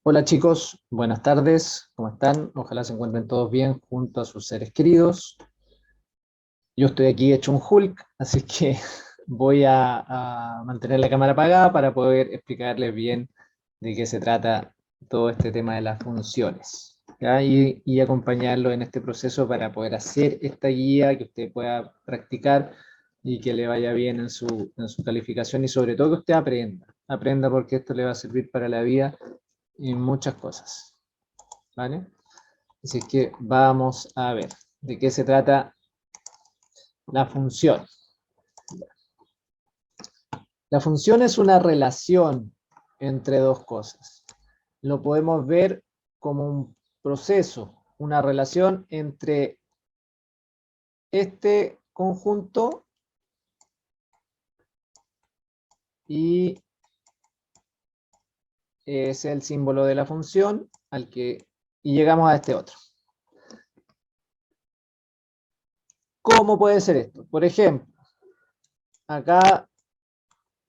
Hola chicos, buenas tardes, ¿cómo están? Ojalá se encuentren todos bien junto a sus seres queridos. Yo estoy aquí hecho un Hulk, así que voy a mantener la cámara apagada para poder explicarles bien de qué se trata todo este tema de las funciones, ¿ya? Y acompañarlo en este proceso para poder hacer esta guía que usted pueda practicar y que le vaya bien en su calificación y sobre todo que usted aprenda porque esto le va a servir para la vida y muchas cosas. ¿Vale? Así que vamos a ver de qué se trata la función. La función es una relación entre dos cosas. Lo podemos ver como un proceso, una relación entre este conjunto y es el símbolo de la función y llegamos a este otro. ¿Cómo puede ser esto? Por ejemplo, acá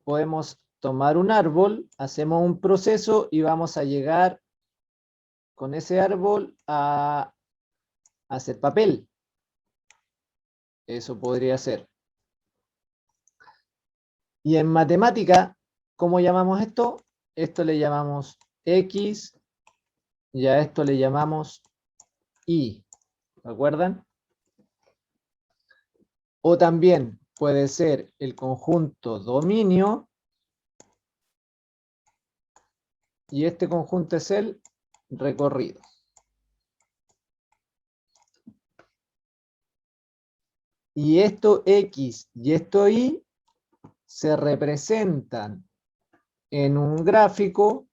podemos tomar un árbol, hacemos un proceso y vamos a llegar con ese árbol a hacer papel. Eso podría ser. Y en matemática, ¿cómo llamamos esto? Esto le llamamos X y a esto le llamamos Y. ¿Recuerdan? O también puede ser el conjunto dominio y este conjunto es el recorrido. Y esto X y esto Y se representan en un gráfico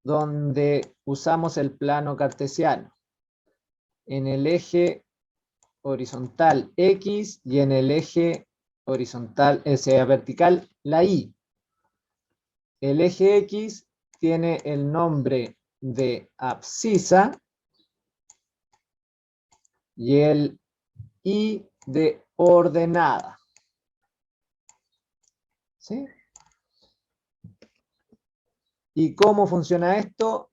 donde usamos el plano cartesiano en el eje horizontal X y en el eje horizontal, vertical, la Y. El eje X tiene el nombre de abscisa y el Y de ordenada. ¿Sí? ¿Y cómo funciona esto?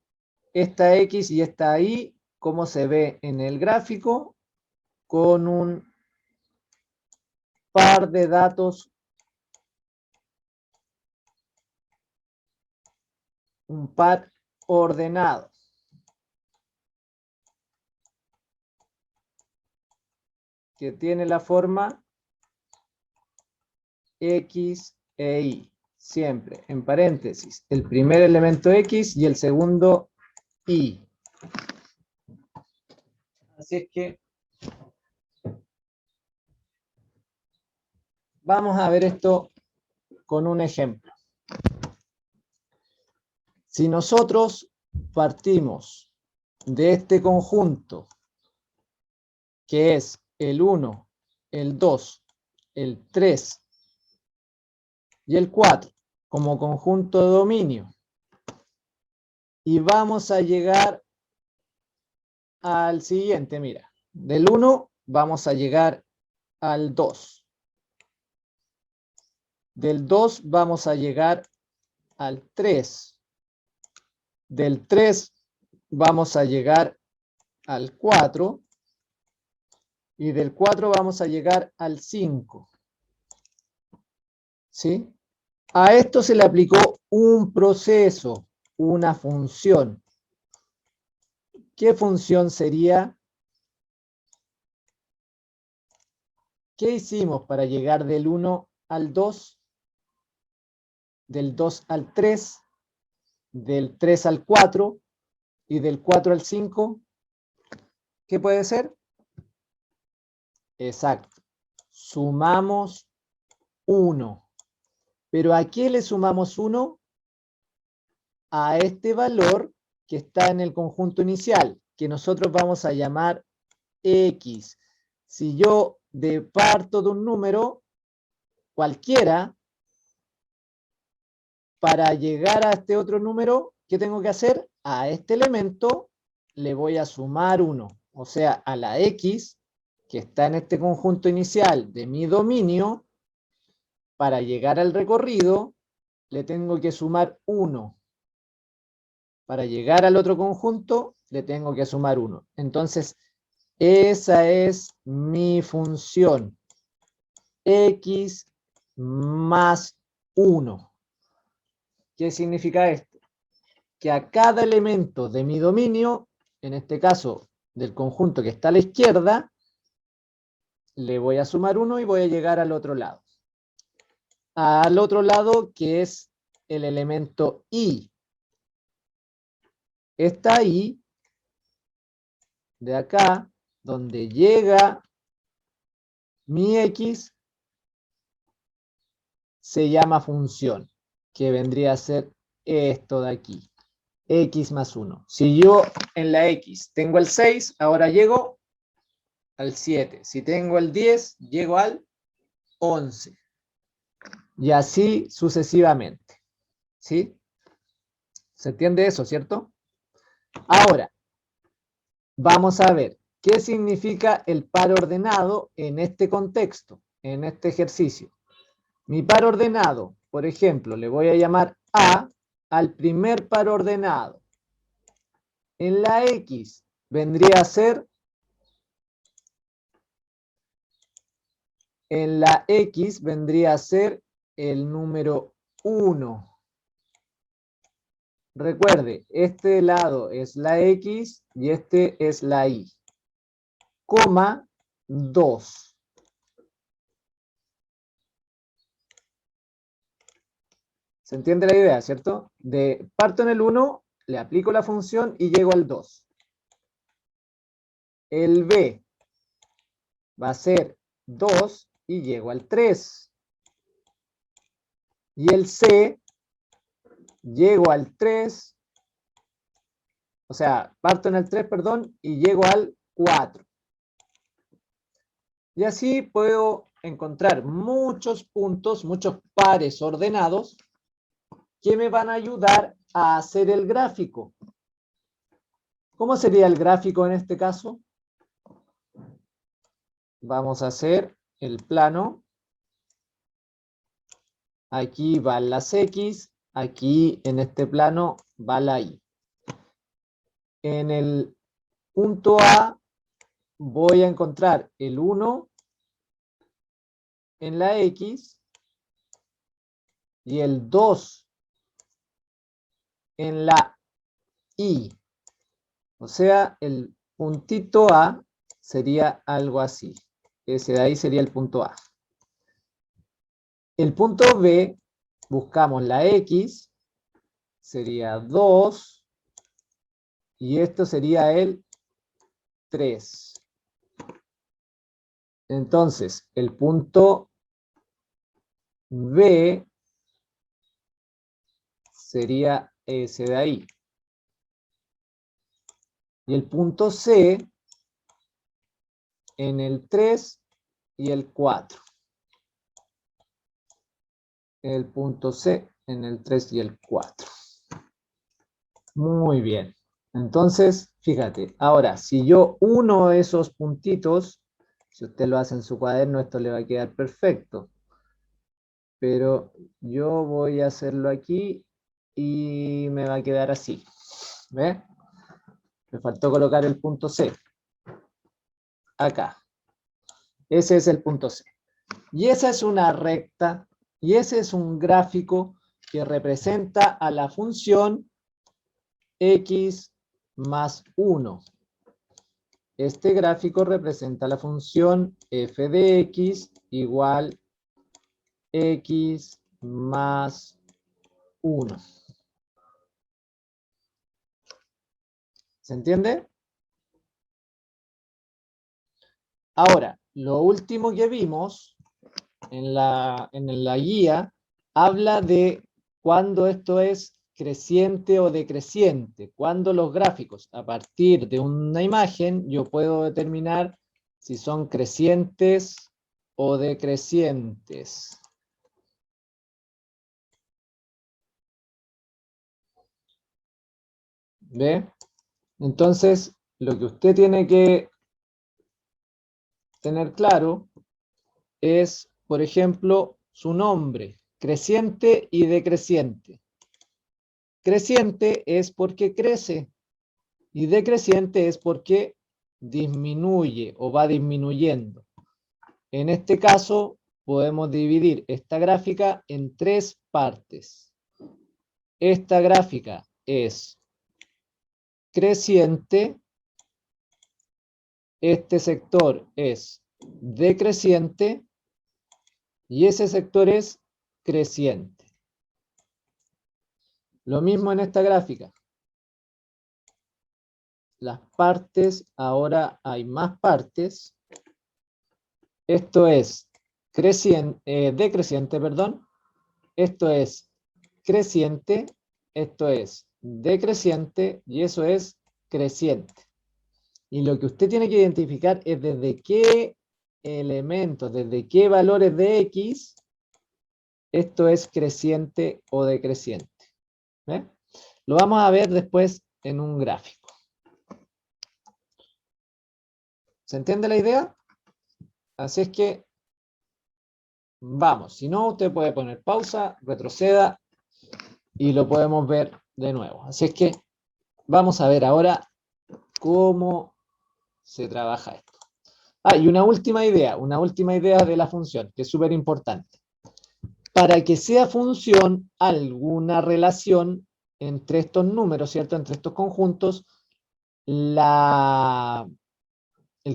Esta X y esta Y, ¿cómo se ve en el gráfico? Con un par de datos, un par ordenado. Que tiene la forma X e Y. Siempre en paréntesis. El primer elemento X y el segundo Y. Así es que vamos a ver esto con un ejemplo. Si nosotros partimos de este conjunto, que es el 1, el 2, el 3 y el 4, como conjunto de dominio, y vamos a llegar al siguiente, mira, del 1 vamos a llegar al 2. Del 2 vamos a llegar al 3. Del 3 vamos a llegar al 4. Y del 4 vamos a llegar al 5. ¿Sí? A esto se le aplicó un proceso, una función. ¿Qué función sería? ¿Qué hicimos para llegar del 1 al 2? Del 2 al 3, del 3 al 4 y del 4 al 5. ¿Qué puede ser? Exacto. Sumamos 1. ¿Pero a qué le sumamos 1? A este valor que está en el conjunto inicial, que nosotros vamos a llamar X. Si yo parto de un número cualquiera, para llegar a este otro número, ¿qué tengo que hacer? A este elemento le voy a sumar 1. O sea, a la X, que está en este conjunto inicial de mi dominio, para llegar al recorrido, le tengo que sumar 1. Para llegar al otro conjunto, le tengo que sumar 1. Entonces, esa es mi función. X más 1. ¿Qué significa esto? Que a cada elemento de mi dominio, en este caso del conjunto que está a la izquierda, le voy a sumar 1 y voy a llegar al otro lado. Al otro lado, que es el elemento Y. Esta Y, de acá, donde llega mi X, se llama función, que vendría a ser esto de aquí. X más 1. Si yo en la X tengo el 6, ahora llego al 7. Si tengo el 10, llego al 11. Y así sucesivamente. ¿Sí? ¿Se entiende eso, cierto? Ahora, vamos a ver qué significa el par ordenado en este contexto, en este ejercicio. Mi par ordenado, por ejemplo, le voy a llamar A al primer par ordenado. En la X vendría a ser, en la X vendría a ser el número 1. Recuerde, este lado es la X y este es la Y. Coma 2. ¿Se entiende la idea, cierto? Parto en el 1, le aplico la función y llego al 2. El B va a ser 2 y llego al 3. Y el C, llego al 3, o sea, parto en el 3, perdón, y llego al 4. Y así puedo encontrar muchos puntos, muchos pares ordenados que me van a ayudar a hacer el gráfico. ¿Cómo sería el gráfico en este caso? Vamos a hacer el plano. Aquí van las X, aquí en este plano va la Y. En el punto A voy a encontrar el 1 en la X y el 2 en la Y. O sea, el puntito A sería algo así. Ese de ahí sería el punto A. El punto B, buscamos la X, sería 2, y esto sería el 3. Entonces, el punto B sería ese de ahí. Y el punto C en el 3 y el 4. El punto C en el 3 y el 4. Muy bien. Entonces, fíjate, ahora, si yo uno esos puntitos, si usted lo hace en su cuaderno, esto le va a quedar perfecto. Pero yo voy a hacerlo aquí y me va a quedar así. ¿Ve? Me faltó colocar el punto C. Acá. Ese es el punto C. Y esa es una recta, y ese es un gráfico que representa a la función x más 1. Este gráfico representa la función f de x igual x más 1. ¿Se entiende? Ahora, lo último que vimos en la guía habla de cuando esto es creciente o decreciente, cuando los gráficos a partir de una imagen yo puedo determinar si son crecientes o decrecientes. ¿Ve? Entonces, lo que usted tiene que tener claro es, por ejemplo, su nombre, creciente y decreciente. creciente es porque crece y decreciente es porque disminuye o va disminuyendo. En este caso, podemos dividir esta gráfica en tres partes. Esta gráfica es creciente, este sector es decreciente y ese sector es creciente. Lo mismo en esta gráfica. Las partes, ahora hay más partes. Esto es decreciente, perdón. Esto es creciente, esto es decreciente y eso es creciente. Y lo que usted tiene que identificar es desde qué elementos, desde qué valores de X esto es creciente o decreciente. ¿Ve? Lo vamos a ver después en un gráfico. ¿Se entiende la idea? Así es que vamos. Si no, usted puede poner pausa, retroceda y lo podemos ver de nuevo. Así es que vamos a ver ahora cómo se trabaja esto. Y una última idea de la función, que es súper importante. Para que sea función alguna relación entre estos números, ¿cierto? Entre estos conjuntos, el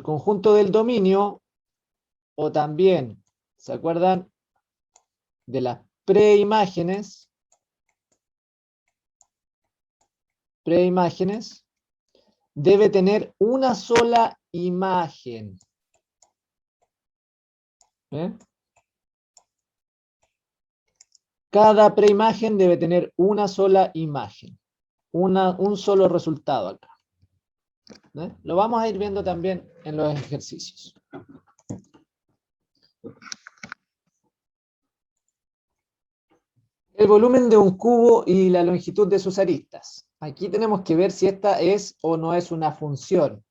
conjunto del dominio, o también, ¿se acuerdan? De las preimágenes, debe tener una sola imagen. ¿Eh? Cada preimagen debe tener una sola imagen, un solo resultado acá. ¿Eh? Lo vamos a ir viendo también en los ejercicios. El volumen de un cubo y la longitud de sus aristas. Aquí tenemos que ver si esta es o no es una función.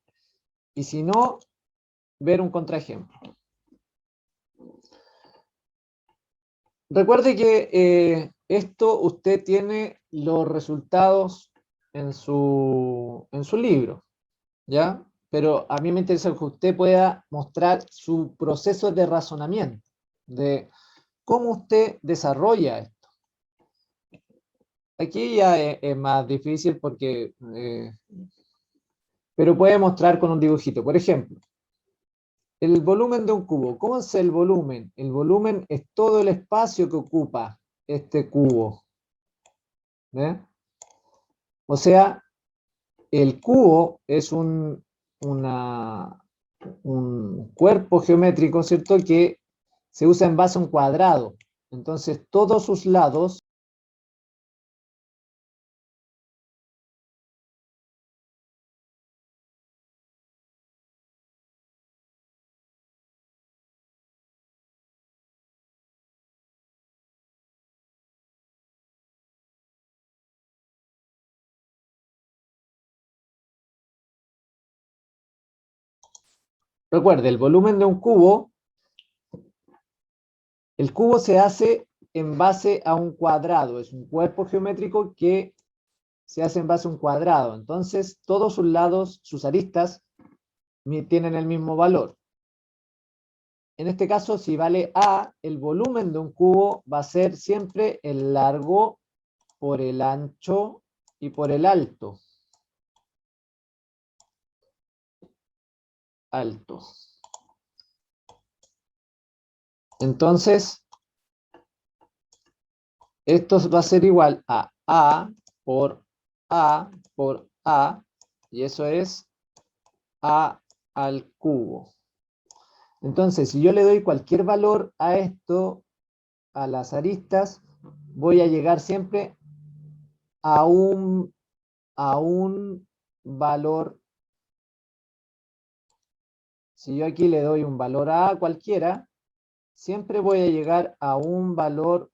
Y si no, ver un contraejemplo. Recuerde que esto usted tiene los resultados en su libro, ¿ya? Pero a mí me interesa que usted pueda mostrar su proceso de razonamiento, de cómo usted desarrolla esto. Aquí ya es más difícil porque, pero puede mostrar con un dibujito. Por ejemplo, el volumen de un cubo. ¿Cómo es el volumen? El volumen es todo el espacio que ocupa este cubo. ¿Eh? O sea, el cubo es un cuerpo geométrico, ¿cierto? Que se usa en base a un cuadrado. Entonces, todos sus lados recuerde, el volumen de un cubo, el cubo se hace en base a un cuadrado, es un cuerpo geométrico que se hace en base a un cuadrado. Entonces, todos sus lados, sus aristas, tienen el mismo valor. En este caso, si vale A, el volumen de un cubo va a ser siempre el largo por el ancho y por el alto. Entonces, esto va a ser igual a A por A por A, y eso es A al cubo. Entonces, si yo le doy cualquier valor a esto, a las aristas, voy a llegar siempre a un valor. Si yo aquí le doy un valor a cualquiera, siempre voy a llegar a un valor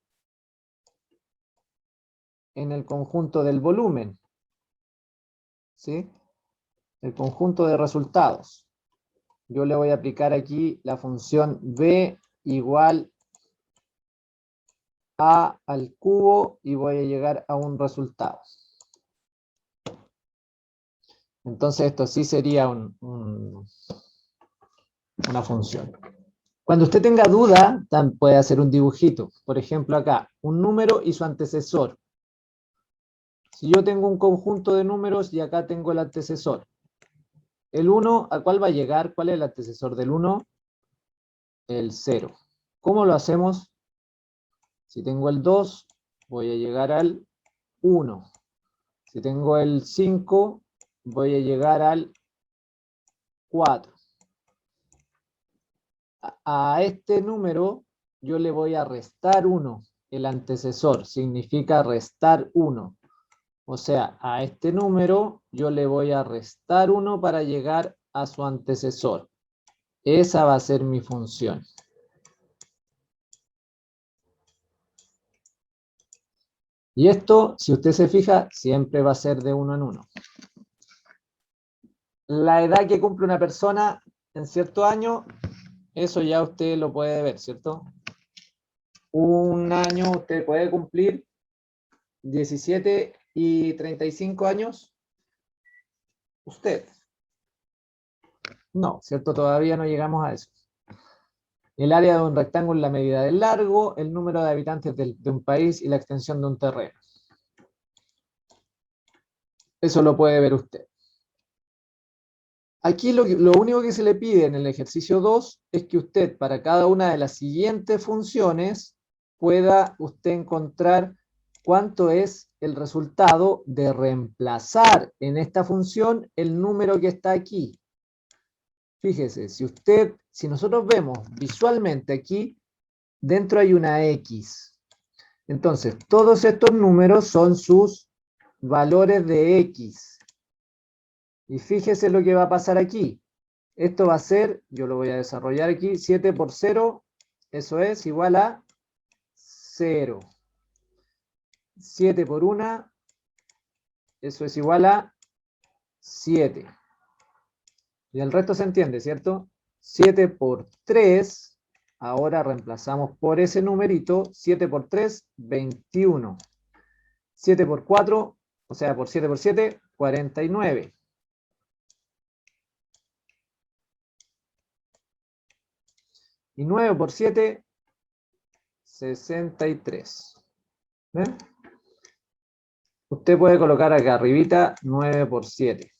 en el conjunto del volumen, ¿sí? El conjunto de resultados. Yo le voy a aplicar aquí la función b igual a al cubo y voy a llegar a un resultado. Entonces esto sí sería una función. Cuando usted tenga duda, puede hacer un dibujito. Por ejemplo acá, un número y su antecesor. Si yo tengo un conjunto de números y acá tengo el antecesor. El 1, ¿a cuál va a llegar? ¿Cuál es el antecesor del 1? El 0. ¿Cómo lo hacemos? Si tengo el 2, voy a llegar al 1. Si tengo el 5, voy a llegar al 4. A este número yo le voy a restar 1. El antecesor significa restar 1. O sea, a este número yo le voy a restar 1 para llegar a su antecesor. Esa va a ser mi función. Y esto, si usted se fija, siempre va a ser de 1 en 1. La edad que cumple una persona en cierto año, eso ya usted lo puede ver, ¿cierto? Un año usted puede cumplir 17 y 35 años. Usted. No, ¿cierto? Todavía no llegamos a eso. El área de un rectángulo es la medida del largo, el número de habitantes de un país y la extensión de un terreno. Eso lo puede ver usted. Aquí lo único que se le pide en el ejercicio 2 es que usted para cada una de las siguientes funciones pueda usted encontrar cuánto es el resultado de reemplazar en esta función el número que está aquí. Fíjese, si nosotros vemos visualmente aquí, dentro hay una X. Entonces, todos estos números son sus valores de X. Y fíjese lo que va a pasar aquí. Esto va a ser, yo lo voy a desarrollar aquí, 7 por 0, eso es igual a 0. 7 por 1, eso es igual a 7. Y el resto se entiende, ¿cierto? 7 por 3, ahora reemplazamos por ese numerito, 7 por 3, 21. 7 por 4, o sea, por 7 por 7, 49. Y 9 por 7, 63. ¿Ven? Usted puede colocar acá arribita 9 por 7.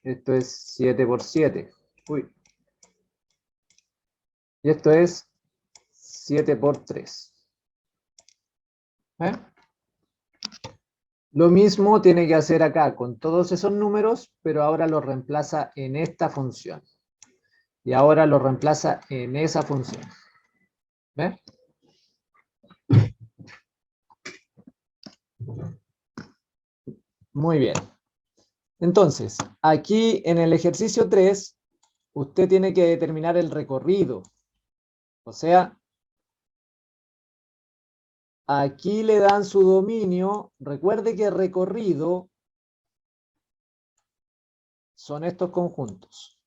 Esto es 7 por 7. Uy. Y esto es 7 por 3. ¿Eh? Lo mismo tiene que hacer acá con todos esos números, pero ahora los reemplaza en esta función. Y ahora los reemplaza en esa función. ¿Ves? Muy bien. Entonces, aquí en el ejercicio 3, usted tiene que determinar el recorrido. O sea, aquí le dan su dominio. Recuerde que recorrido son estos conjuntos.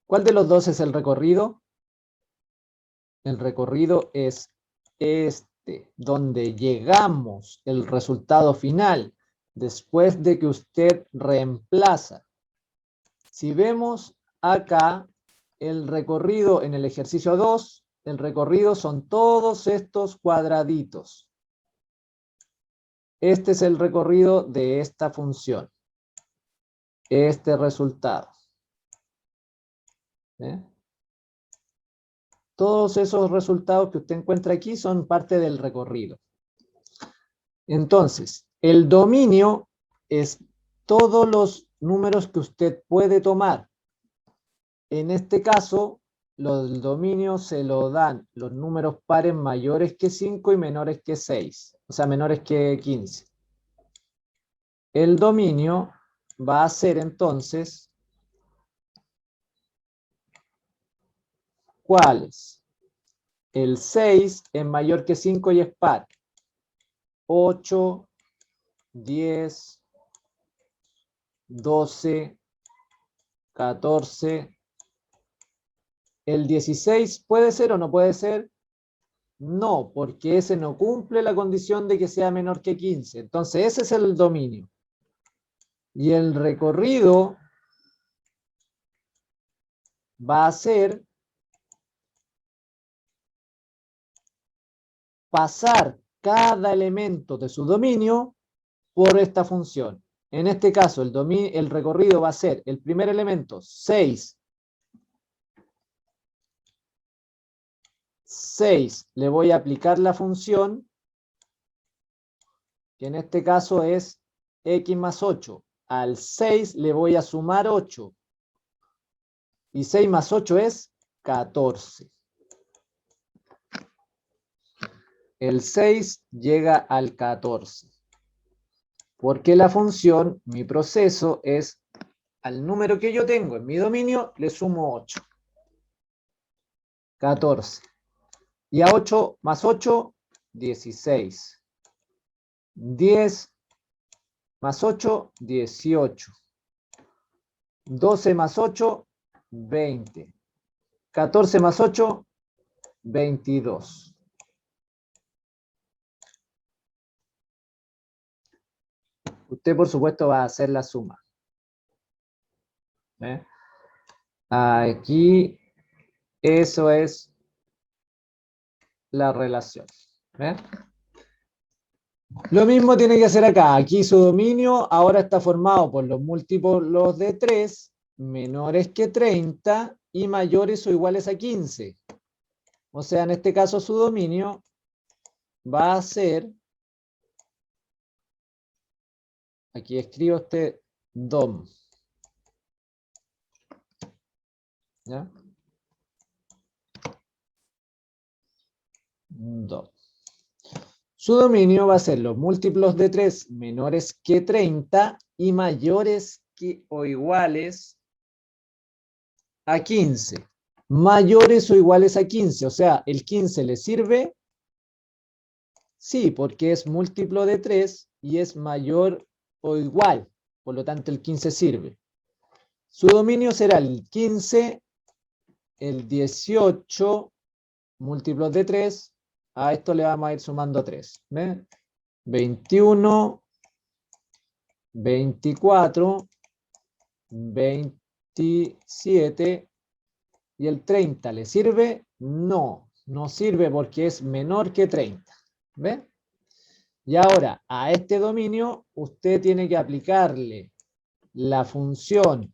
¿Cuál de los dos es el recorrido? El recorrido es este, donde llegamos el resultado final después de que usted reemplaza. Si vemos acá el recorrido en el ejercicio 2, el recorrido son todos estos cuadraditos. Este es el recorrido de esta función. Este resultado. ¿Eh? Todos esos resultados que usted encuentra aquí son parte del recorrido. Entonces, el dominio es todos los números que usted puede tomar. En este caso, el dominio se lo dan los números pares mayores que 5 y menores que 6, o sea, menores que 15. El dominio va a ser entonces, ¿cuáles? El 6 es mayor que 5 y es par. 8, 10, 12, 14. El 16 puede ser o no puede ser. No, porque ese no cumple la condición de que sea menor que 15. Entonces ese es el dominio. Y el recorrido va a ser pasar cada elemento de su dominio por esta función. En este caso, el recorrido va a ser el primer elemento, 6. 6, le voy a aplicar la función, que en este caso es x más 8. Al 6 le voy a sumar 8. Y 6 más 8 es 14. El 6 llega al 14. Porque la función, mi proceso, es al número que yo tengo en mi dominio, le sumo 8. 14. Y a 8 más 8, 16. 10 más 8, 18. 12 más 8, 20. 14 más 8, 22. Usted, por supuesto, va a hacer la suma. ¿Eh? Aquí, eso es la relación. ¿Eh? Lo mismo tiene que hacer acá. Aquí su dominio ahora está formado por los múltiplos de 3 menores que 30 y mayores o iguales a 15. O sea, en este caso su dominio va a ser, aquí escribo este DOM. ¿Ya? DOM. Su dominio va a ser los múltiplos de 3 menores que 30 y mayores que o iguales a 15. Mayores o iguales a 15. O sea, ¿el 15 le sirve? Sí, porque es múltiplo de 3 y es mayor o igual. Por lo tanto, el 15 sirve. Su dominio será el 15, el 18, múltiplos de 3. A esto le vamos a ir sumando 3. ¿Ves? 21, 24, 27 y el 30. ¿Le sirve? No, no sirve porque es menor que 30. ¿Ve? Y ahora, a este dominio, usted tiene que aplicarle la función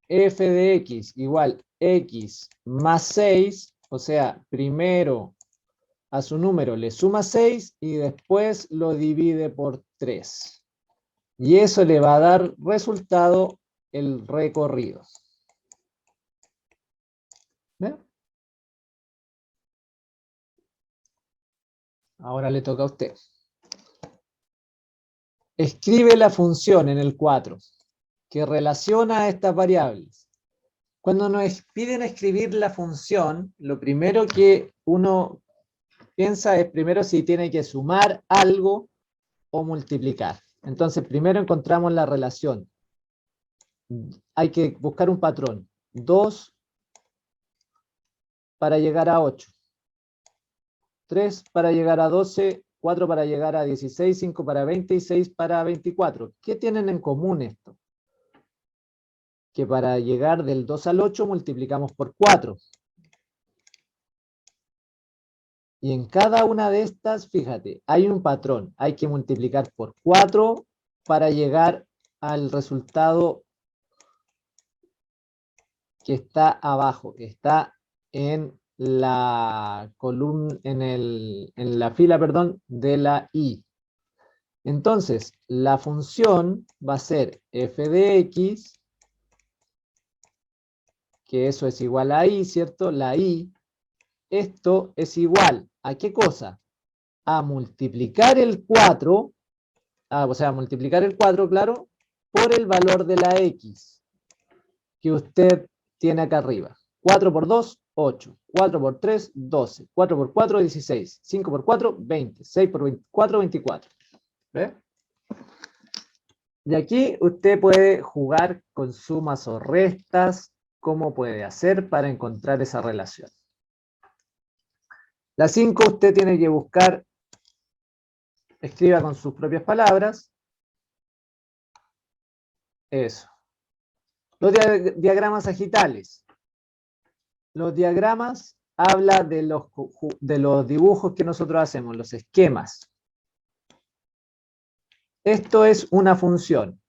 f de x igual x más 6, o sea, primero a su número le suma 6 y después lo divide por 3. Y eso le va a dar resultado el recorrido. ¿Ve? Ahora le toca a usted. Escribe la función en el 4 que relaciona a estas variables. Cuando nos piden escribir la función, lo primero que uno piensa es primero si tiene que sumar algo o multiplicar. Entonces, primero encontramos la relación. Hay que buscar un patrón. 2 para llegar a 8. 3 para llegar a 12, 4 para llegar a 16, 5 para 20 y 6 para 24. ¿Qué tienen en común esto? Que para llegar del 2 al 8 multiplicamos por 4. Y en cada una de estas, fíjate, hay un patrón. Hay que multiplicar por 4 para llegar al resultado que está abajo, que está en la columna, en la fila, perdón, de la I. Entonces, la función va a ser f de x, que eso es igual a I, ¿cierto? La I, esto es igual ¿a qué cosa? A multiplicar el 4, o sea, multiplicar el 4, claro, por el valor de la x que usted tiene acá arriba. 4 por 2, 8. 4 por 3, 12. 4 por 4, 16. 5 por 4, 20. 6 por 24, 24. ¿Ve? Y aquí usted puede jugar con sumas o restas, cómo puede hacer para encontrar esa relación. La 5 usted tiene que buscar, escriba con sus propias palabras. Eso. Los diagramas sagitales. Los diagramas habla de los dibujos que nosotros hacemos, los esquemas. Esto es una función.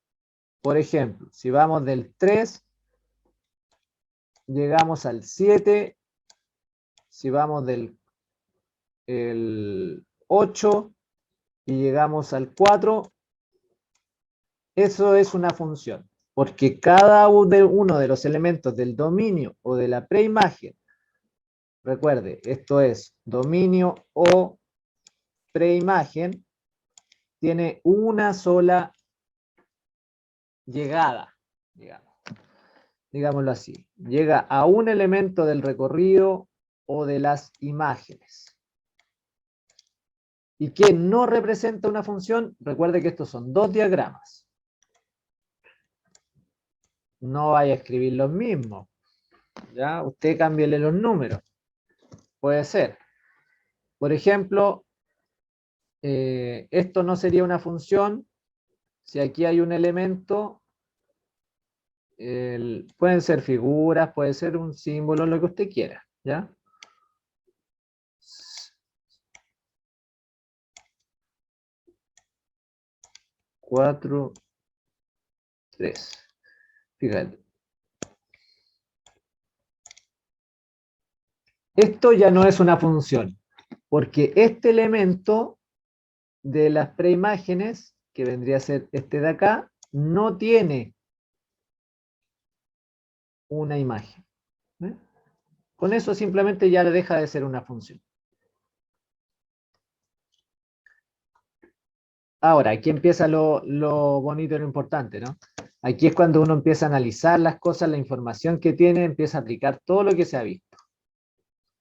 Por ejemplo, si vamos del 3, llegamos al 7, si vamos del 8 y llegamos al 4, eso es una función, porque cada uno de los elementos del dominio o de la preimagen, recuerde, esto es dominio o preimagen, tiene una sola llegada, digámoslo así. Llega a un elemento del recorrido o de las imágenes. ¿Y qué no representa una función? Recuerde que estos son dos diagramas. No vaya a escribir los mismos. ¿Ya? Usted cámbiele los números. Puede ser. Por ejemplo, esto no sería una función si aquí hay un elemento. Pueden ser figuras, puede ser un símbolo, lo que usted quiera. ¿Ya? 4, 3. Fíjate. Esto ya no es una función, porque este elemento de las preimágenes, que vendría a ser este de acá, no tiene una imagen. ¿Eh? Con eso simplemente ya deja de ser una función. Ahora, aquí empieza lo bonito y lo importante, ¿no? Aquí es cuando uno empieza a analizar las cosas, la información que tiene, empieza a aplicar todo lo que se ha visto.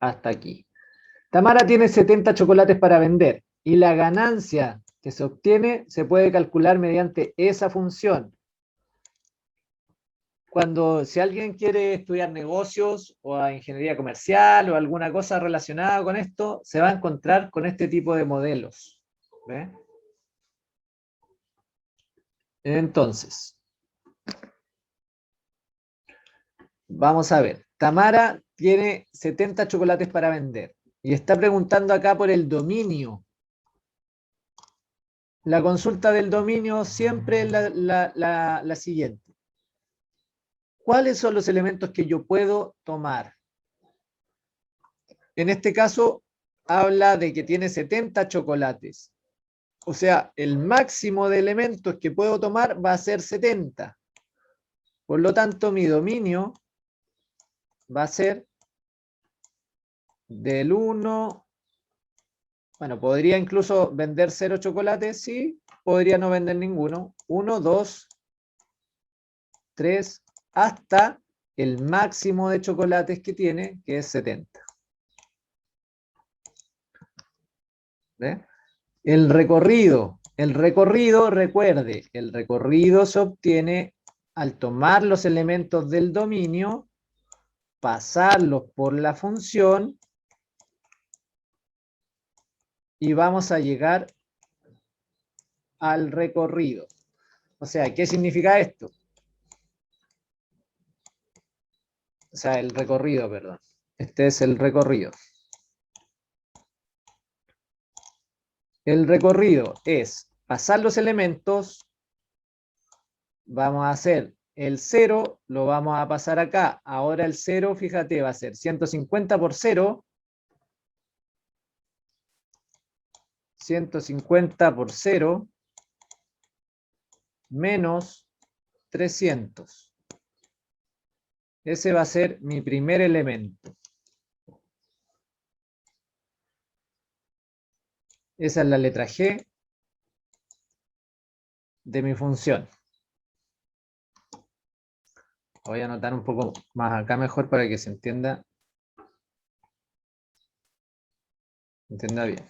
Hasta aquí. Tamara tiene 70 chocolates para vender y la ganancia que se obtiene se puede calcular mediante esa función. Si alguien quiere estudiar negocios o ingeniería comercial o alguna cosa relacionada con esto, se va a encontrar con este tipo de modelos. ¿Ve? Entonces, vamos a ver. Tamara tiene 70 chocolates para vender y está preguntando acá por el dominio. La consulta del dominio siempre es la siguiente. ¿Cuáles son los elementos que yo puedo tomar? En este caso, habla de que tiene 70 chocolates. O sea, el máximo de elementos que puedo tomar va a ser 70. Por lo tanto, mi dominio va a ser del 1. Bueno, podría incluso vender 0 chocolates, sí. Podría no vender ninguno. 1, 2, 3, hasta el máximo de chocolates que tiene, que es 70. ¿Ve? El recorrido, recuerde, el recorrido se obtiene al tomar los elementos del dominio, pasarlos por la función y vamos a llegar al recorrido. O sea, ¿qué significa esto? O sea, el recorrido, perdón. Este es el recorrido. El recorrido es pasar los elementos, vamos a hacer el 0, lo vamos a pasar acá. Ahora el 0, fíjate, va a ser 150 por 0. 150 por 0 menos 300. Ese va a ser mi primer elemento. Esa es la letra G de mi función. Voy a anotar un poco más acá mejor para que se entienda bien.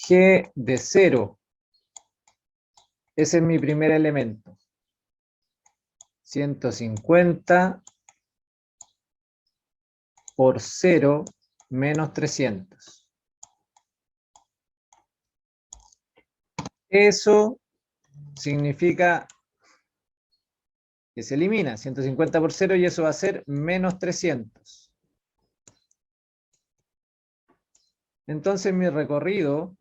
G de 0. Ese es mi primer elemento. 150 por 0 menos 300. Eso significa que se elimina 150 por 0 y eso va a ser menos 300. Entonces mi recorrido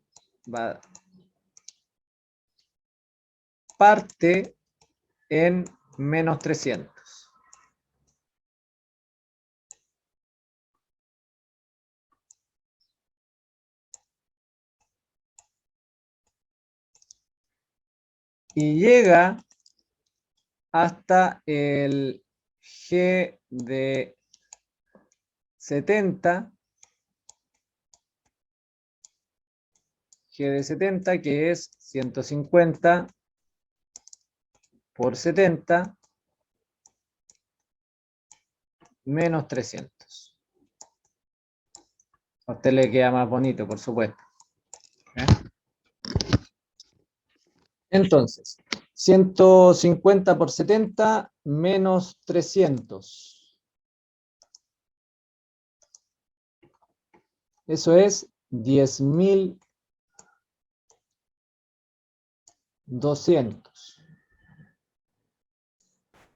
parte en menos 300. Y llega hasta el G de 70, que es 150 por 70 menos 300. A usted le queda más bonito, por supuesto. Entonces, 150 por 70 menos 300. Eso es 10.200.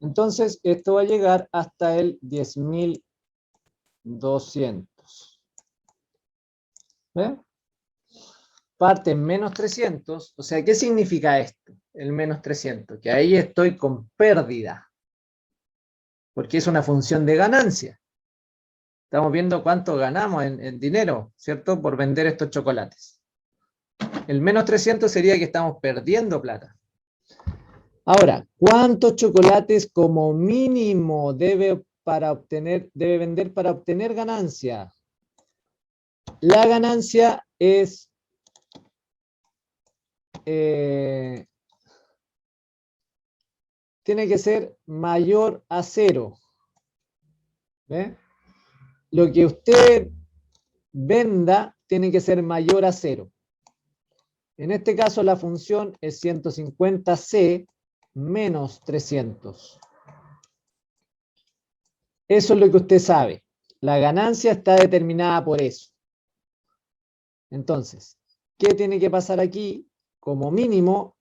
Entonces, esto va a llegar hasta el 10.200. ¿Ve? Parte en menos 300. O sea, ¿qué significa esto? El menos 300. Que ahí estoy con pérdida. Porque es una función de ganancia. Estamos viendo cuánto ganamos en dinero, ¿cierto? Por vender estos chocolates. El menos 300 sería que estamos perdiendo plata. Ahora, ¿cuántos chocolates como mínimo debe vender para obtener ganancia? La ganancia es tiene que ser mayor a 0. ¿Ve? Lo que usted venda tiene que ser mayor a 0. En este caso la función es 150C menos 300. Eso es lo que usted sabe. La ganancia está determinada por eso. Entonces, ¿qué tiene que pasar aquí? Como mínimo,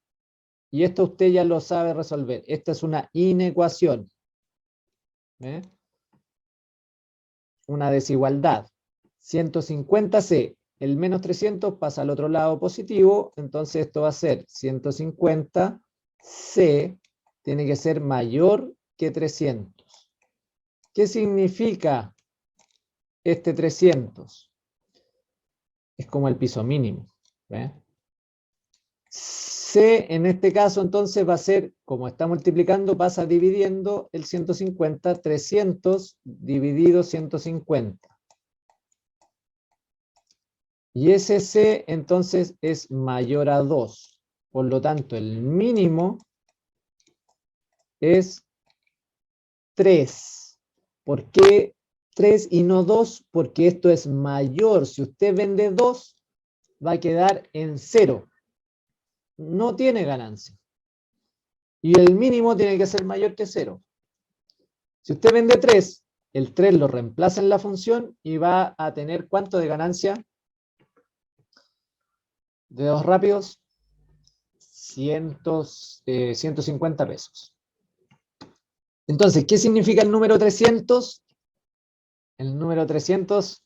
y esto usted ya lo sabe resolver. Esta es una inecuación. ¿Eh? Una desigualdad. 150C, el menos 300 pasa al otro lado positivo, entonces esto va a ser 150C, tiene que ser mayor que 300. ¿Qué significa este 300? Es como el piso mínimo. ¿Ve? C en este caso entonces va a ser, como está multiplicando, pasa dividiendo el 150, 300 dividido 150. Y ese C entonces es mayor a 2. Por lo tanto, el mínimo es 3. ¿Por qué 3 y no 2? Porque esto es mayor. Si usted vende 2, va a quedar en 0. No tiene ganancia. Y el mínimo tiene que ser mayor que 0. Si usted vende 3, el 3 lo reemplaza en la función y va a tener ¿cuánto de ganancia? Dedos rápidos, 150 pesos. Entonces, ¿qué significa el número 300? El número 300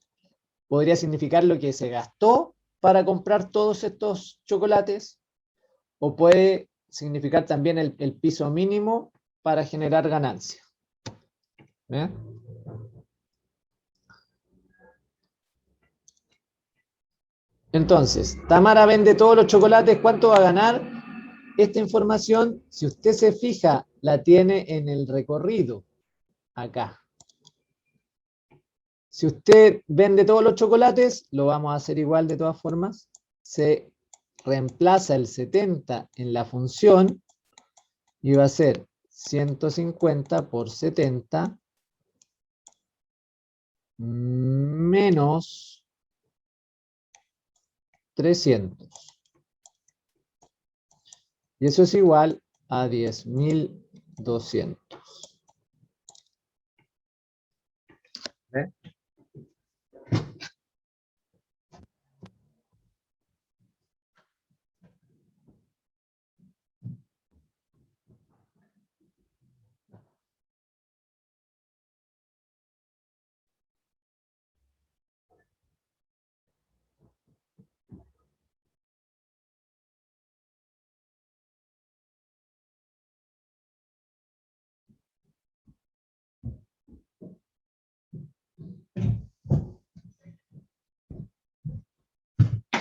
podría significar lo que se gastó para comprar todos estos chocolates, o puede significar también el piso mínimo para generar ganancia. ¿Eh? Entonces, Tamara vende todos los chocolates, ¿cuánto va a ganar? Esta información, si usted se fija, la tiene en el recorrido, acá. Si usted vende todos los chocolates, lo vamos a hacer igual de todas formas. Se reemplaza el 70 en la función y va a ser 150 por 70 menos 300. Y eso es igual a 10.200. 200. ¿Ve?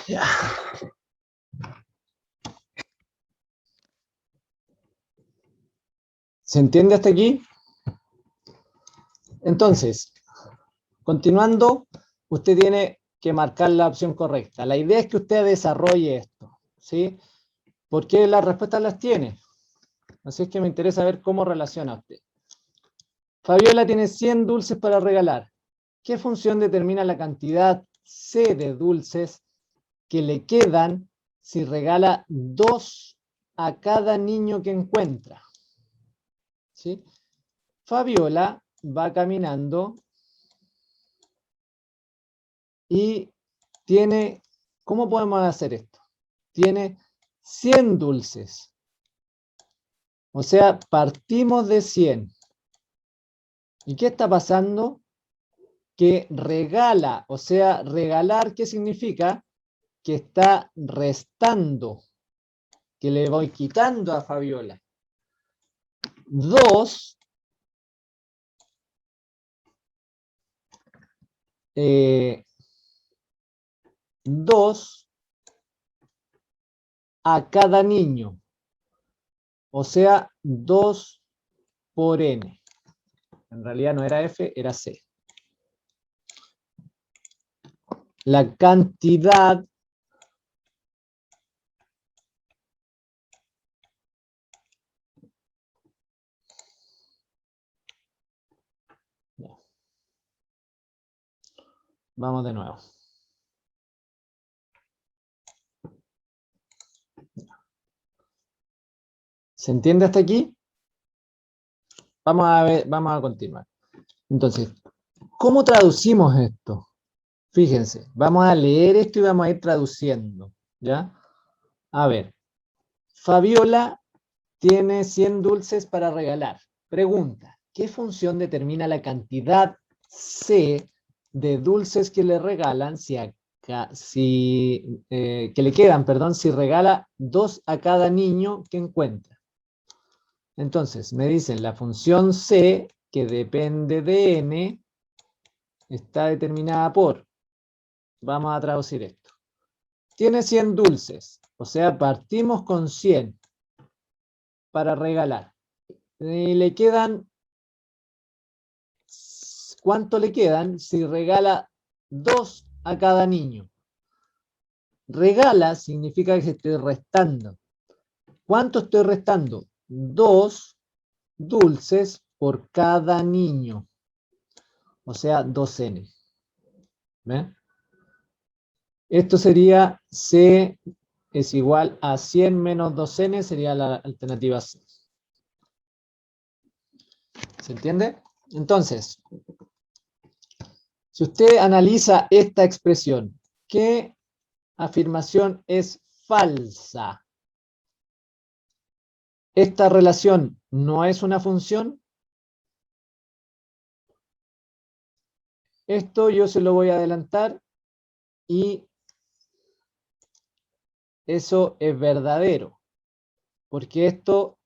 Ya. ¿Se entiende hasta aquí? Entonces, continuando, usted tiene que marcar la opción correcta. La idea es que usted desarrolle esto, ¿sí? Porque las respuestas las tiene. Así es que me interesa ver cómo relaciona usted. Fabiola tiene 100 dulces para regalar. ¿Qué función determina la cantidad C de dulces que le quedan si regala 2 a cada niño que encuentra? ¿Sí? Fabiola va caminando y tiene, ¿cómo podemos hacer esto? Tiene 100 dulces. O sea, partimos de 100. ¿Y qué está pasando? Que regala, o sea, regalar, ¿qué significa? Que está restando, que le voy quitando a Fabiola. 2 2 a cada niño. O sea, 2 por n. En realidad no era F, era C. La cantidad vamos de nuevo. ¿Se entiende hasta aquí? Vamos a ver, vamos a continuar. Entonces, ¿cómo traducimos esto? Fíjense, vamos a leer esto y vamos a ir traduciendo, ¿ya? A ver, Fabiola tiene 100 dulces para regalar. Pregunta, ¿qué función determina la cantidad C de dulces que le regalan que le quedan, perdón, si regala 2 a cada niño que encuentra? Entonces, me dicen la función C, que depende de n, está determinada por, vamos a traducir esto. Tiene 100 dulces, o sea, partimos con 100 para regalar. Y le quedan, ¿cuánto le quedan si regala 2 a cada niño? Regala significa que estoy restando. ¿Cuánto estoy restando? 2 dulces por cada niño. O sea, 2n. ¿Ven? Esto sería C es igual a 100 menos 2n, sería la alternativa C. ¿Se entiende? Entonces, si usted analiza esta expresión, ¿qué afirmación es falsa? ¿Esta relación no es una función? Esto yo se lo voy a adelantar y eso es verdadero, porque esto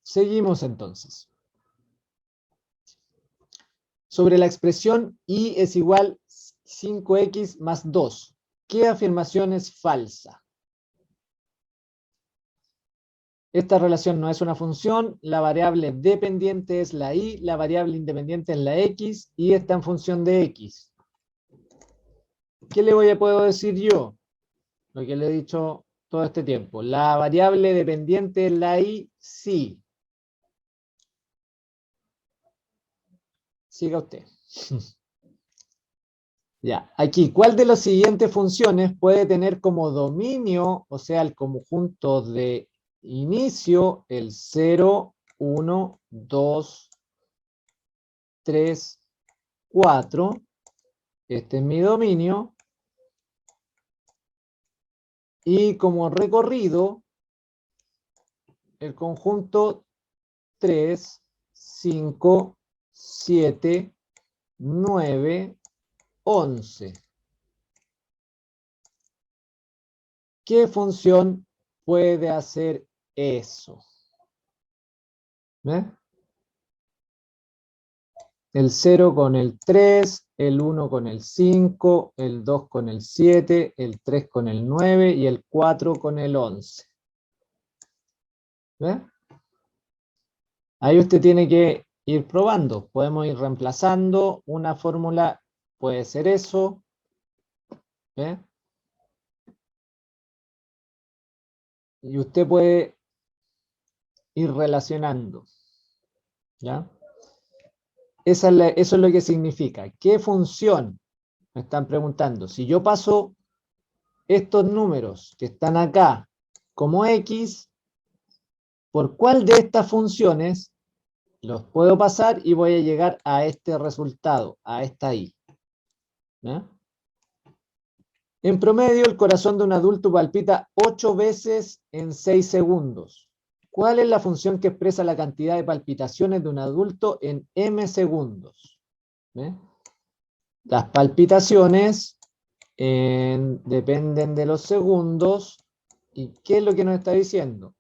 seguimos entonces. Sobre la expresión y es igual 5x más 2. ¿Qué afirmación es falsa? Esta relación no es una función, la variable dependiente es la y, la variable independiente es la x y está en función de x. ¿Qué le puedo decir yo? Lo que le he dicho todo este tiempo. La variable dependiente es la y, sí. Siga usted. Ya, aquí, ¿cuál de las siguientes funciones puede tener como dominio, o sea, el conjunto de inicio, el 0, 1, 2, 3, 4? Este es mi dominio. Y como recorrido, el conjunto 3, 5, 7, 9, 11. ¿Qué función puede hacer eso? ¿Ve? El 0 con el 3, el 1 con el 5, el 2 con el 7, el 3 con el 9 y el 4 con el 11. ¿Ve? Ahí usted tiene que ir probando. Podemos ir reemplazando. Una fórmula puede ser eso. ¿Ve? Y usted puede ir relacionando. ¿Ya? Eso es lo que significa. ¿Qué función? Me están preguntando. Si yo paso estos números que están acá como X, ¿por cuál de estas funciones los puedo pasar y voy a llegar a este resultado, a esta Y? ¿Ya? En promedio, el corazón de un adulto palpita 8 veces en 6 segundos. ¿Cuál es la función que expresa la cantidad de palpitaciones de un adulto en m segundos? ¿Ve? Las palpitaciones dependen de los segundos. ¿Y qué es lo que nos está diciendo?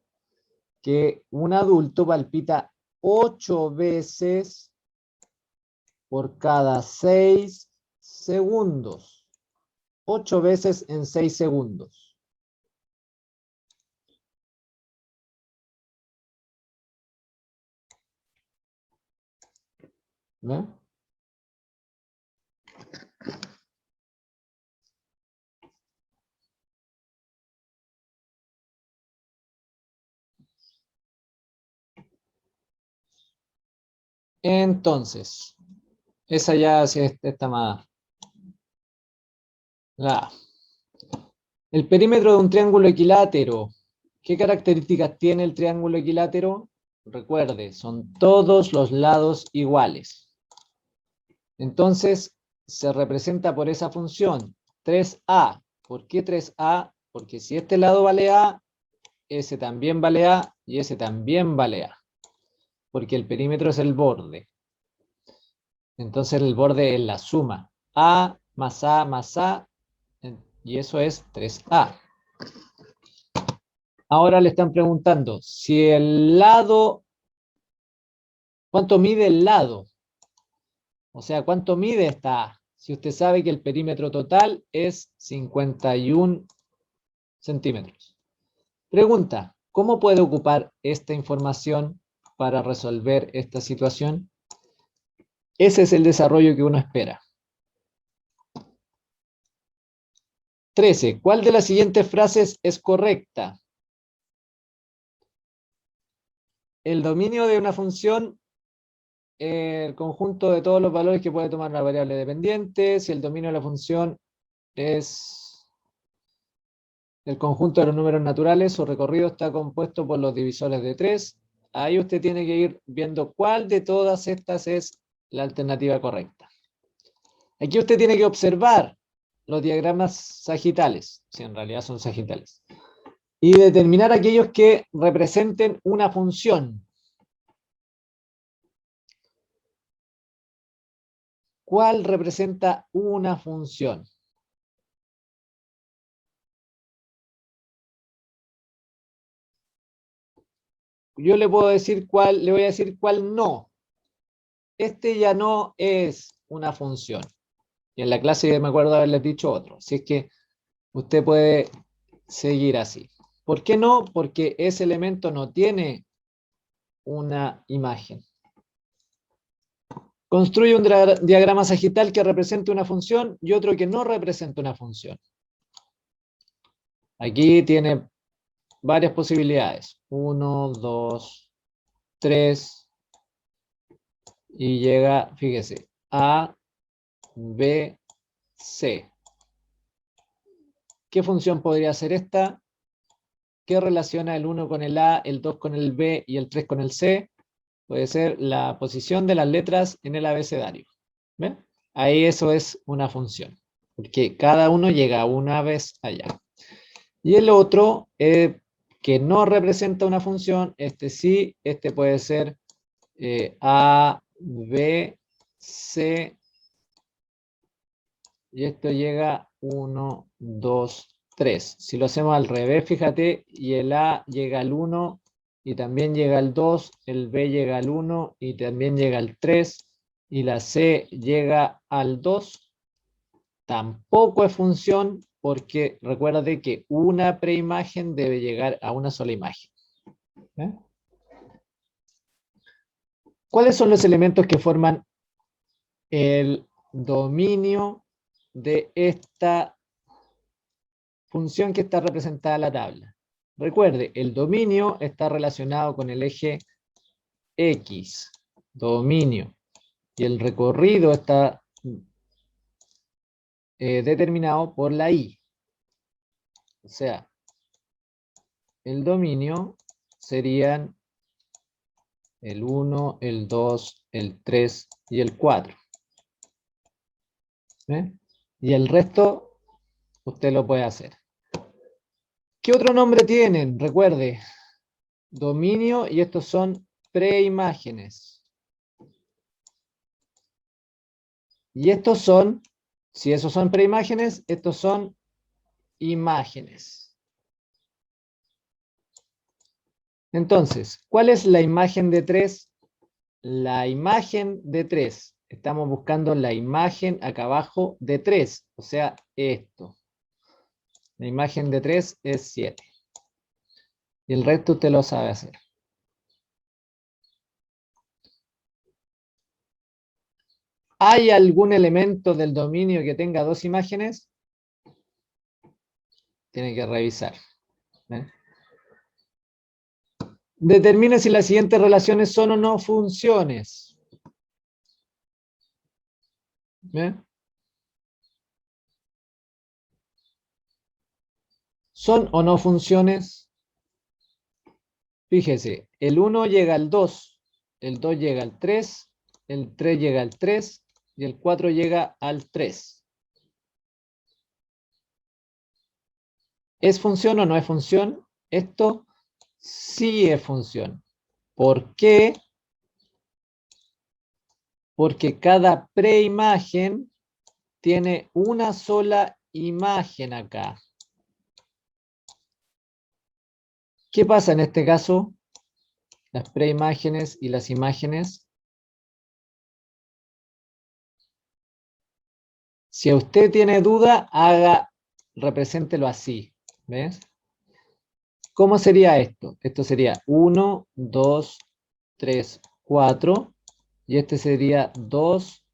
Que un adulto palpita 8 veces por cada 6 segundos. 8 veces en 6 segundos. ¿Ve? Entonces, esa ya sí está más. La A. El perímetro de un triángulo equilátero. ¿Qué características tiene el triángulo equilátero? Recuerde, son todos los lados iguales. Entonces, se representa por esa función 3A. ¿Por qué 3A? Porque si este lado vale A, ese también vale A y ese también vale A. Porque el perímetro es el borde. Entonces el borde es la suma. A más A más A. Y eso es 3A. Ahora le están preguntando si el lado, ¿cuánto mide el lado? O sea, ¿cuánto mide esta A? Si usted sabe que el perímetro total es 51 centímetros. Pregunta, ¿cómo puede ocupar esta información para resolver esta situación? Ese es el desarrollo que uno espera. 13. ¿Cuál de las siguientes frases es correcta? El dominio de una función, el conjunto de todos los valores que puede tomar una variable dependiente. Si el dominio de la función es el conjunto de los números naturales, su recorrido está compuesto por los divisores de 3. Ahí usted tiene que ir viendo cuál de todas estas es la alternativa correcta. Aquí usted tiene que observar los diagramas sagitales, si en realidad son sagitales, y determinar aquellos que representen una función. ¿Cuál representa una función? Yo le puedo decir cuál, le voy a decir cuál no. Este ya no es una función. Y en la clase me acuerdo haberles dicho otro. Así es que usted puede seguir así. ¿Por qué no? Porque ese elemento no tiene una imagen. Construye un diagrama sagital que represente una función y otro que no represente una función. Aquí tiene varias posibilidades. 1, 2, 3. Y llega, fíjese, A, B, C. ¿Qué función podría ser esta? ¿Qué relaciona el 1 con el A, el 2 con el B y el 3 con el C? Puede ser la posición de las letras en el abecedario. ¿Ven? Ahí eso es una función, porque cada uno llega una vez allá. Y el otro, que no representa una función, este sí, este puede ser A, B, C, y esto llega 1, 2, 3. Si lo hacemos al revés, fíjate, y el A llega al 1, y también llega al 2, el B llega al 1, y también llega al 3, y la C llega al 2, tampoco es función, porque recuérdate que una preimagen debe llegar a una sola imagen. ¿Eh? ¿Cuáles son los elementos que forman el dominio de esta función que está representada en la tabla? Recuerde, el dominio está relacionado con el eje X, dominio, y el recorrido está determinado por la Y. O sea, el dominio serían el 1, el 2, el 3 y el 4. ¿Eh? Y el resto usted lo puede hacer. ¿Qué otro nombre tienen? Recuerde, dominio, y estos son preimágenes. Y estos son, si esos son preimágenes, estos son imágenes. Entonces, ¿cuál es la imagen de 3? La imagen de 3. Estamos buscando la imagen acá abajo de 3, o sea, esto. La imagen de 3 es 7. Y el resto usted lo sabe hacer. ¿Hay algún elemento del dominio que tenga dos imágenes? Tiene que revisar. ¿Eh? Determine si las siguientes relaciones son o no funciones. ¿Eh? ¿Son o no funciones? Fíjese, el 1 llega al 2, el 2 llega al 3, el 3 llega al 3 y el 4 llega al 3. ¿Es función o no es función? Esto sí es función. ¿Por qué? Porque cada preimagen tiene una sola imagen acá. ¿Qué pasa en este caso? Las preimágenes y las imágenes. Si usted tiene duda, represéntelo así. ¿Ves? ¿Cómo sería esto? Esto sería 1, 2, 3, 4. Y este sería 2,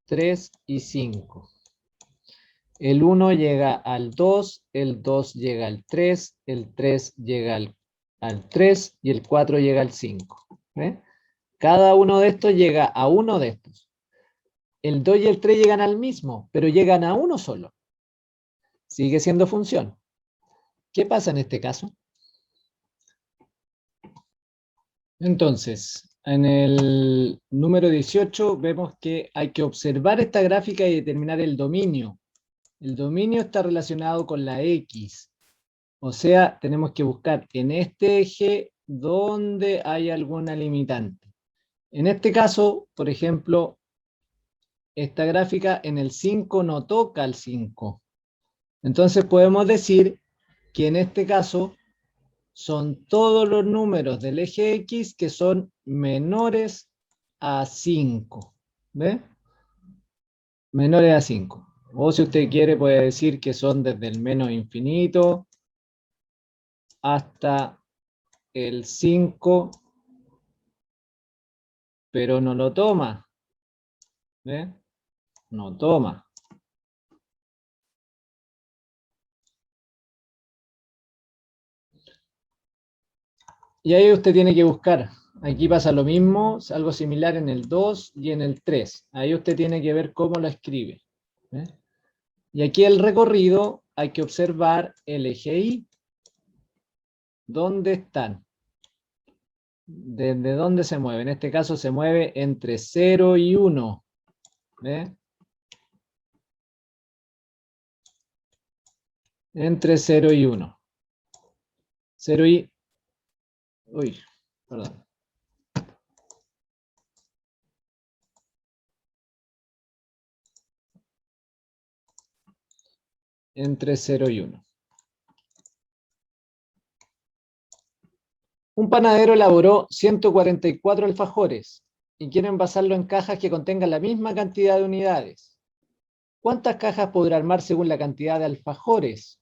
3 y 5. El 1 llega al 2, el 2 llega al 3, el 3 llega al 3 y el 4 llega al 5. ¿Ves? Cada uno de estos llega a uno de estos. El 2 y el 3 llegan al mismo, pero llegan a uno solo. Sigue siendo función. ¿Qué pasa en este caso? Entonces, en el número 18 vemos que hay que observar esta gráfica y determinar el dominio. El dominio está relacionado con la X. O sea, tenemos que buscar en este eje donde hay alguna limitante. En este caso, por ejemplo, esta gráfica en el 5 no toca al 5. Entonces podemos decir que en este caso son todos los números del eje X que son menores a 5. ¿Ve? Menores a 5. O si usted quiere puede decir que son desde el menos infinito hasta el 5, pero no lo toma. ¿Ve? No toma. Y ahí usted tiene que buscar. Aquí pasa lo mismo, algo similar en el 2 y en el 3. Ahí usted tiene que ver cómo lo escribe. ¿Eh? Y aquí el recorrido hay que observar el eje Y. ¿Dónde están? ¿Desde dónde se mueve? En este caso se mueve entre 0 y 1. ¿Ve? Entre 0 y 1. 0 y... Uy, perdón. Entre 0 y 1. Un panadero elaboró 144 alfajores y quiere envasarlo en cajas que contengan la misma cantidad de unidades. ¿Cuántas cajas podrá armar según la cantidad de alfajores?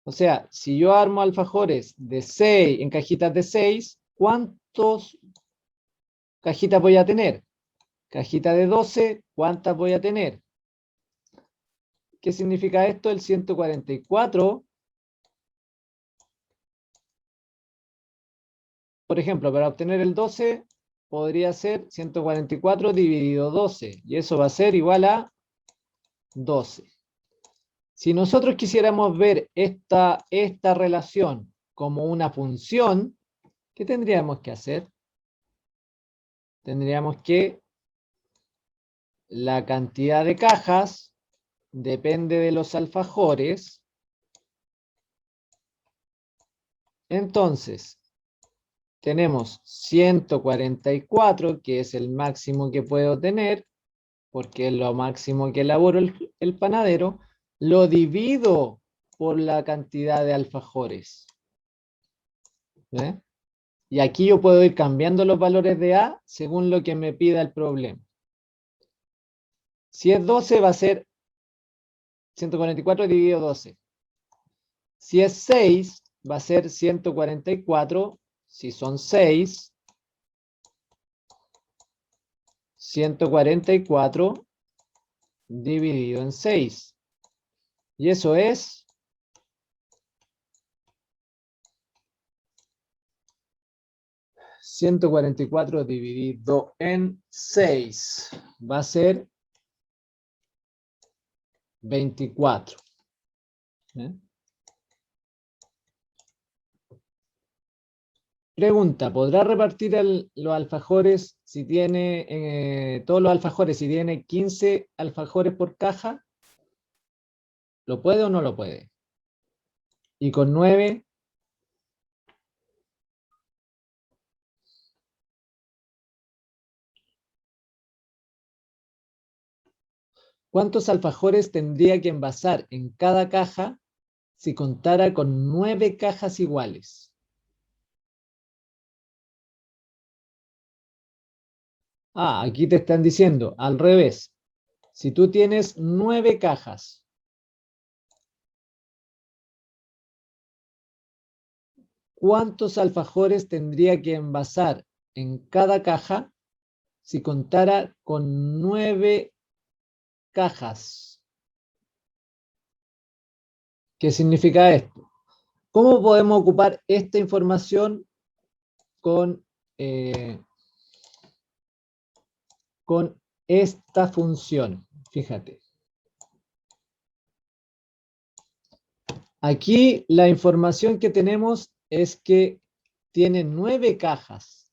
O sea, si yo armo alfajores de 6 en cajitas de 6, ¿cuántas cajitas voy a tener? Cajita de 12, ¿cuántas voy a tener? ¿Qué significa esto? El 144. Por ejemplo, para obtener el 12, podría ser 144 dividido 12. Y eso va a ser igual a 12. Si nosotros quisiéramos ver esta relación como una función, ¿qué tendríamos que hacer? Tendríamos que la cantidad de cajas depende de los alfajores. Entonces, tenemos 144, que es el máximo que puedo tener, porque es lo máximo que elaboró el panadero, lo divido por la cantidad de alfajores. ¿Ve? Y aquí yo puedo ir cambiando los valores de A según lo que me pida el problema. Si es 12 va a ser 144 dividido 12. Si es 6 va a ser 144, si son 6, 144 dividido en 6. Y eso es 144 dividido en 6. Va a ser 24. ¿Eh? Pregunta, ¿podrá repartir los alfajores si tiene, todos los alfajores, si tiene 15 alfajores por caja? ¿Lo puede o no lo puede? Y con 9, ¿cuántos alfajores tendría que envasar en cada caja si contara con 9 cajas iguales? Ah, aquí te están diciendo al revés. Si tú tienes 9 cajas, ¿cuántos alfajores tendría que envasar en cada caja si contara con 9 cajas? ¿Qué significa esto? ¿Cómo podemos ocupar esta información con esta función? Fíjate. Aquí la información que tenemos es que tiene 9 cajas.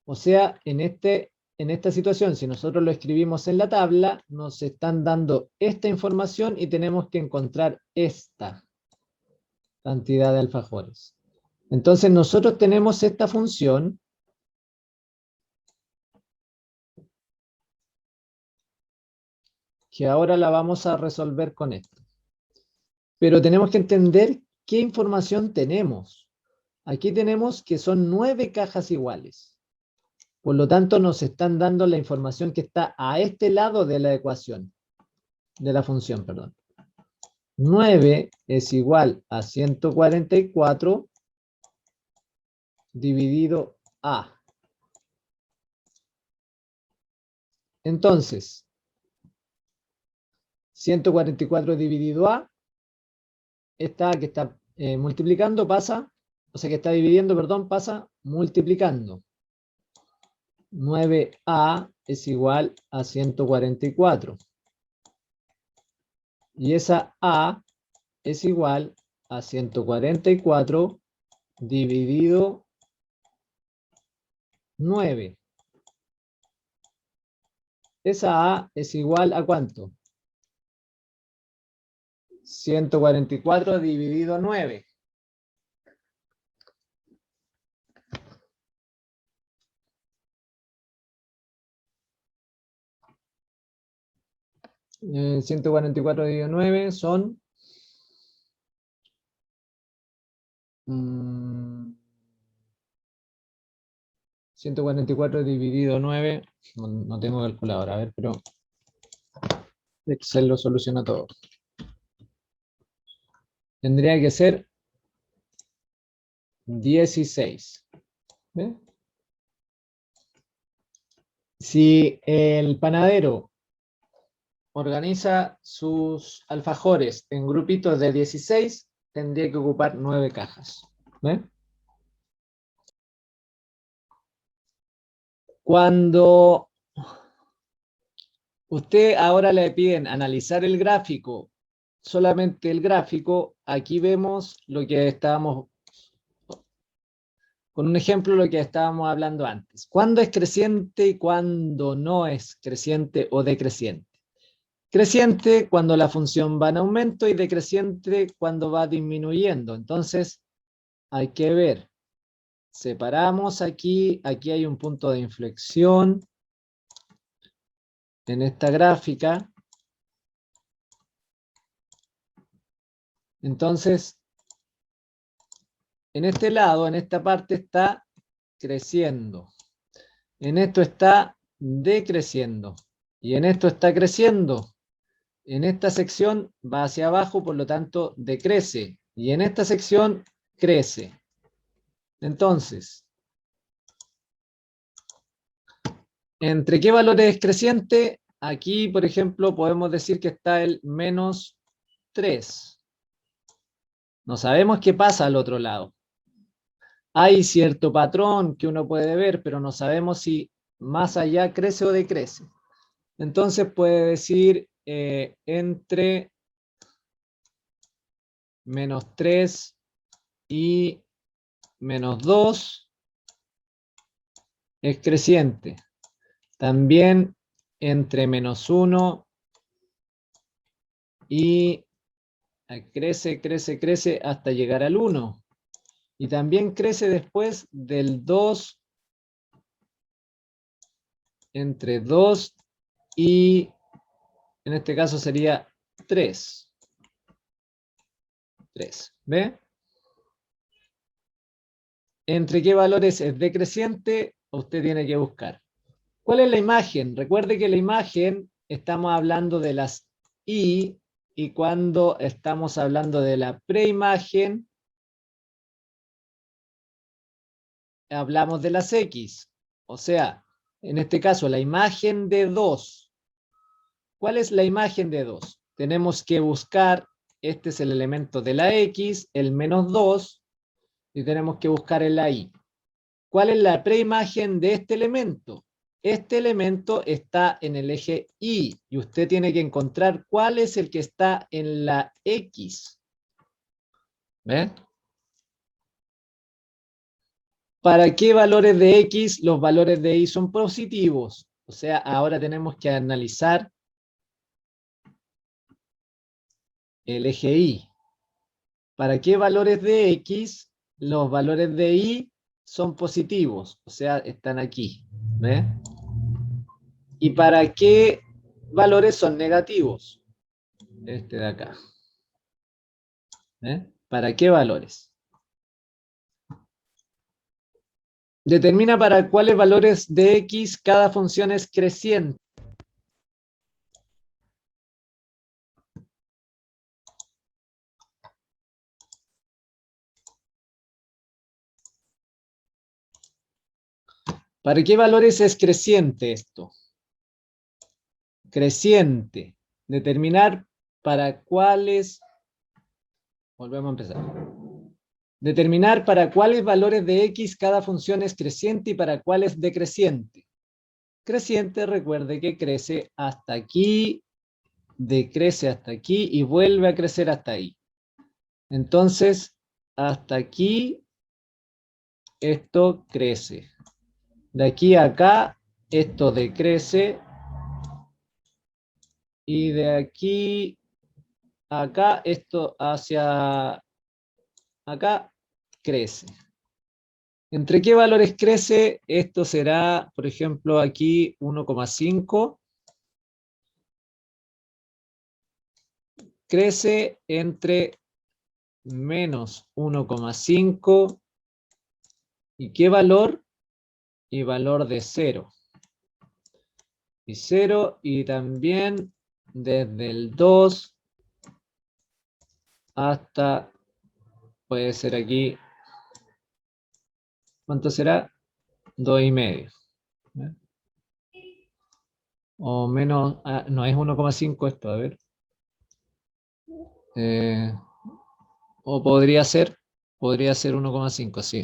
O sea, en esta situación, si nosotros lo escribimos en la tabla, nos están dando esta información y tenemos que encontrar esta cantidad de alfajores. Entonces nosotros tenemos esta función que ahora la vamos a resolver con esto. Pero tenemos que entender qué información tenemos. Aquí tenemos que son 9 cajas iguales. Por lo tanto, nos están dando la información que está a este lado de la ecuación, de la función, perdón. 9 es igual a 144 dividido A. Entonces, 144 dividido A, esta que está multiplicando pasa, o sea que está dividiendo, perdón, pasa multiplicando. 9A es igual a 144. Y esa A es igual a 144 dividido 9. Esa A es igual a ¿cuánto? 144 dividido 9. Eh, 144 dividido 9 son 144 dividido 9. No tengo calculadora, a ver, pero Excel lo soluciona todo. Tendría que ser 16. ¿Ve? Si el panadero organiza sus alfajores en grupitos de 16, tendría que ocupar 9 cajas. ¿Ve? Cuando usted ahora le piden analizar el gráfico, solamente el gráfico, aquí vemos lo que estábamos, con un ejemplo, lo que estábamos hablando antes. ¿Cuándo es creciente y cuándo no es creciente o decreciente? Creciente cuando la función va en aumento y decreciente cuando va disminuyendo. Entonces, hay que ver. Separamos aquí, aquí hay un punto de inflexión en esta gráfica. Entonces, en este lado, en esta parte está creciendo. En esto está decreciendo. Y en esto está creciendo. En esta sección va hacia abajo, por lo tanto decrece. Y en esta sección crece. Entonces, ¿entre qué valores es creciente? Aquí, por ejemplo, podemos decir que está el menos 3. No sabemos qué pasa al otro lado. Hay cierto patrón que uno puede ver, pero no sabemos si más allá crece o decrece. Entonces puede decir entre menos 3 y menos 2 es creciente. También entre menos 1 y crece, crece, crece hasta llegar al 1. Y también crece después del 2, entre 2 y, en este caso sería 3. 3. ¿Ve? ¿Entre qué valores es decreciente? Usted tiene que buscar. ¿Cuál es la imagen? Recuerde que la imagen estamos hablando de las y cuando estamos hablando de la preimagen hablamos de las X. O sea, en este caso la imagen de 2. ¿Cuál es la imagen de 2? Tenemos que buscar, este es el elemento de la X, el menos 2, y tenemos que buscar en la Y. ¿Cuál es la preimagen de este elemento? Este elemento está en el eje Y y usted tiene que encontrar cuál es el que está en la X. ¿Ve? ¿Para qué valores de X los valores de Y son positivos? O sea, ahora tenemos que analizar el eje Y. ¿Para qué valores de X los valores de Y son positivos? O sea, están aquí. ¿Ve? ¿Y para qué valores son negativos? Este de acá. ¿Eh? ¿Para qué valores? Determina para cuáles valores de X cada función es creciente. ¿Para qué valores es creciente esto? Creciente. Determinar para cuáles... Volvemos a empezar. Determinar para cuáles valores de X cada función es creciente y para cuáles decreciente. creciente, recuerde que crece hasta aquí, decrece hasta aquí y vuelve a crecer hasta ahí. Entonces, hasta aquí, esto crece. De aquí a acá, esto decrece. Y de aquí a acá, esto hacia acá, crece. ¿Entre qué valores crece? Esto será, por ejemplo, aquí 1,5. Crece entre menos 1,5 y ¿qué valor? Y valor de 0. Y 0 y también desde el 2 hasta, puede ser aquí, ¿cuánto será? 2,5. ¿eh? O menos, no es 1,5 esto, a ver. O podría ser 1,5, sí.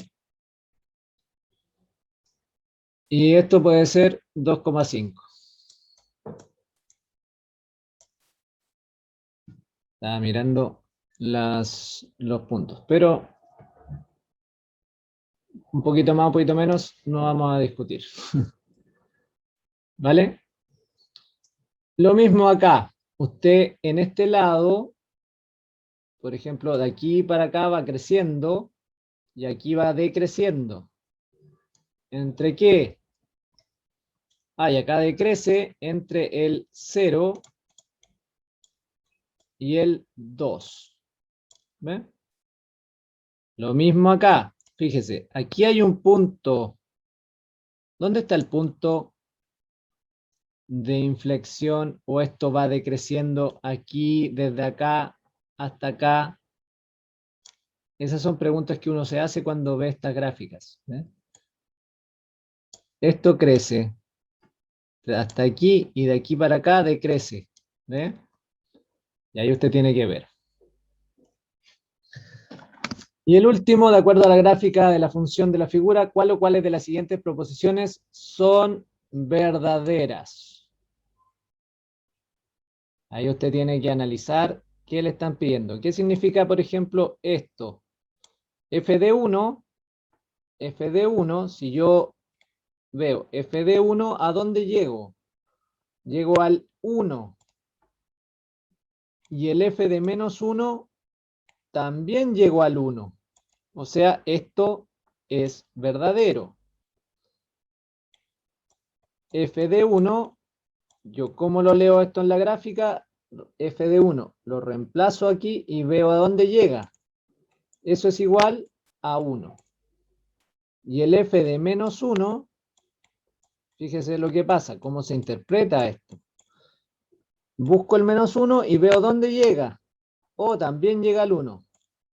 Y esto puede ser 2,5. Estaba mirando los puntos, pero un poquito más, un poquito menos, no vamos a discutir. ¿Vale? Lo mismo acá. Usted en este lado, por ejemplo, de aquí para acá va creciendo y aquí va decreciendo. ¿Entre qué? Y acá decrece entre el 0 y el 2. ¿Ve? Lo mismo acá. Fíjese, aquí hay un punto. ¿Dónde está el punto de inflexión? ¿O esto va decreciendo aquí, desde acá hasta acá? Esas son preguntas que uno se hace cuando ve estas gráficas. ¿Ve? Esto crece hasta aquí y de aquí para acá decrece. ¿Ve? Y ahí usted tiene que ver. Y el último, de acuerdo a la gráfica de la función de la figura, ¿cuál o cuáles de las siguientes proposiciones son verdaderas? Ahí usted tiene que analizar qué le están pidiendo. ¿Qué significa, por ejemplo, esto? F de 1, si yo veo f de 1, ¿a dónde llego? Llego al 1. Y el f de menos 1 también llegó al 1. O sea, esto es verdadero. F de 1, yo como lo leo esto en la gráfica, f de 1 lo reemplazo aquí y veo a dónde llega. Eso es igual a 1. Y el f de menos 1, fíjese lo que pasa, cómo se interpreta esto. Busco el menos 1 y veo dónde llega. También llega al 1.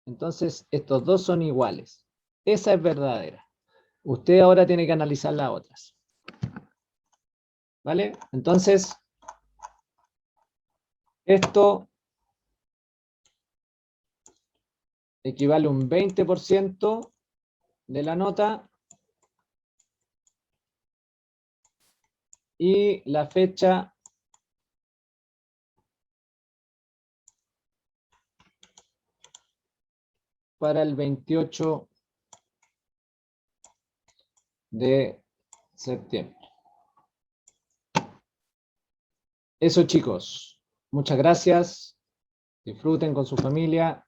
Entonces, estos dos son iguales. Esa es verdadera. Usted ahora tiene que analizar las otras. ¿Vale? Entonces, esto equivale a un 20% de la nota. Y la fecha para el 28 de septiembre. Eso, chicos. Muchas gracias. Disfruten con su familia.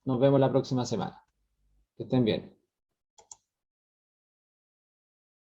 Nos vemos la próxima semana. Que estén bien.